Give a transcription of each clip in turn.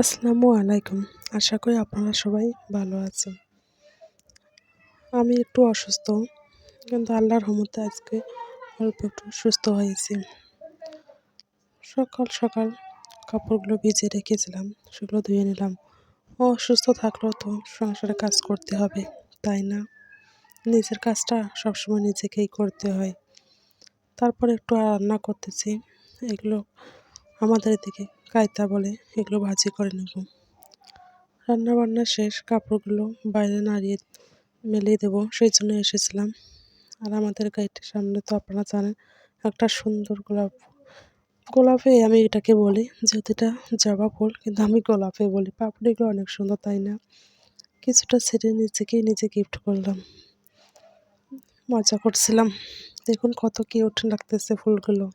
আসসালামু আলাইকুম। আশা করি আপনারা সবাই ভালো আছেন। আমি একটু অসুস্থ, কিন্তু আল্লাহর রহমতে আজকে অল্প একটু সুস্থ হয়েছি। সকাল সকাল কাপড়গুলো ভিজিয়ে রেখেছিলাম, সেগুলো ধুয়ে নিলাম। অসুস্থ থাকলেও তো সংসারে কাজ করতে হবে, তাই না? নিজের কাজটা সবসময় নিজেকেই করতে হয়। তারপরে একটু রান্না করতেছি। এগুলো আমাদের এদিকে কায়তা বলে, এগুলো ভাজি করে নেব। রান্নাবান্না শেষ, কাপড়গুলো বাইরে নাড়িয়ে মেলে দেবো, সেই জন্য এসেছিলাম। আর আমাদের গাড়িটির সামনে তো আপনারা জানেন একটা সুন্দর গোলাপে আমি এটাকে বলি, যেহেতু এটা জবা ফুল, কিন্তু আমি গোলাপে বলি। পাপড়িগুলো অনেক সুন্দর, তাই না? কিছুটা ছেড়ে নিজেকেই নিজে গিফট করলাম, মজা করছিলাম। দেখুন কত কিউট লাগতেছে ফুলগুলো।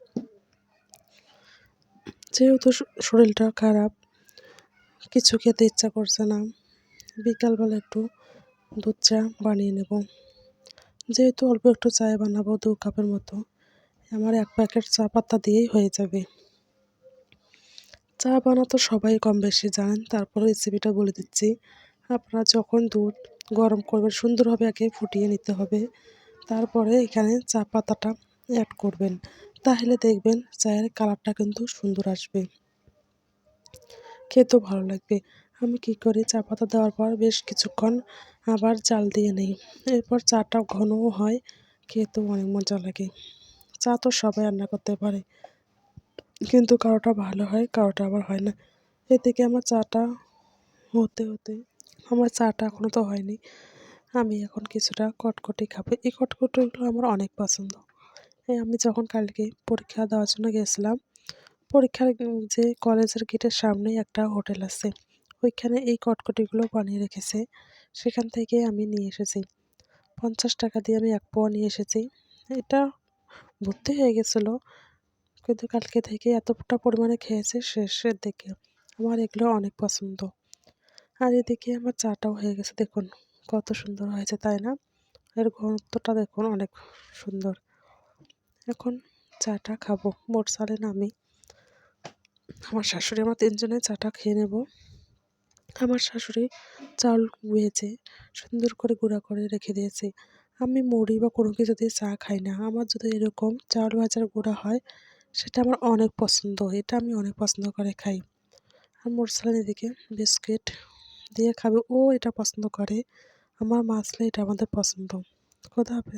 যেহেতু শরীরটা খারাপ, কিছু খেতে ইচ্ছা করছে না, বিকালবেলা একটু দুধ চা বানিয়ে নেব। যেহেতু অল্প একটু চায় বানাবো 2 কাপের মতো, আমার 1 প্যাকেট চা পাতা দিয়েই হয়ে যাবে। চা বানাতো সবাই কম বেশি জানেন, তারপরে রেসিপিটা বলে দিচ্ছি। আপনারা যখন দুধ গরম করবেন, সুন্দরভাবে আগে ফুটিয়ে নিতে হবে। তারপরে এখানে চা পাতাটা অ্যাড করবেন, তাহলে দেখবেন চায়ের কালারটা কিন্তু সুন্দর আসবে, খেতেও ভালো লাগবে। আমি কি করি, চা পাতা দেওয়ার পর বেশ কিছুক্ষণ আবার জাল দিয়ে নিই। এরপর চাটা ঘনও হয়, খেতেও অনেক মজা লাগে। চা তো সবাই রান্না করতে পারে, কিন্তু কারোটা ভালো হয়, কারোটা আবার হয় না। এদিকে আমার চাটা হতে হতে আমার চাটা এখনও তো হয়নি। আমি এখন কিছুটা কটকটি খাবো। এই কটকটিগুলো আমার অনেক পছন্দ। আমি যখন কালকে পরীক্ষা দেওয়ার জন্য গেছিলাম, পরীক্ষার যে কলেজের গেটের সামনেই একটা হোটেল আছে, ওইখানে এই কটকটিগুলো বানিয়ে রেখেছে। সেখান থেকে আমি নিয়ে এসেছি। 50 টাকা দিয়ে আমি 1 পোয়া নিয়ে এসেছি। এটা ভর্তি হয়ে গেছিলো, কিন্তু কালকে থেকে এতটা পরিমাণে খেয়েছে শেষের দিকে। আমার এগুলো অনেক পছন্দ। আর এদিকে আমার চাটাও হয়ে গেছে, দেখুন কত সুন্দর হয়েছে, তাই না? এর ঘনত্বটা দেখুন অনেক সুন্দর। এখন চাটা খাবো। মোট চালেন আমি, আমার শাশুড়ি, আমরা 3 জনে চাটা খেয়ে নেব। আমার শাশুড়ি চাল ভেজে সুন্দর করে গুঁড়া করে রেখে দিয়েছে। আমি মুড়ি বা কোনো কিছু দিয়ে চা খাই না। আমার যদি এরকম চাল ভাজার গুঁড়া হয়, সেটা আমার অনেক পছন্দ। এটা আমি অনেক পছন্দ করে খাই। আর মোরসালান এদিকে বিস্কিট দিয়ে খাবে, ও এটা পছন্দ করে। আমার মাছলা এটা আমাদের পছন্দ। খোদা হাফেজ।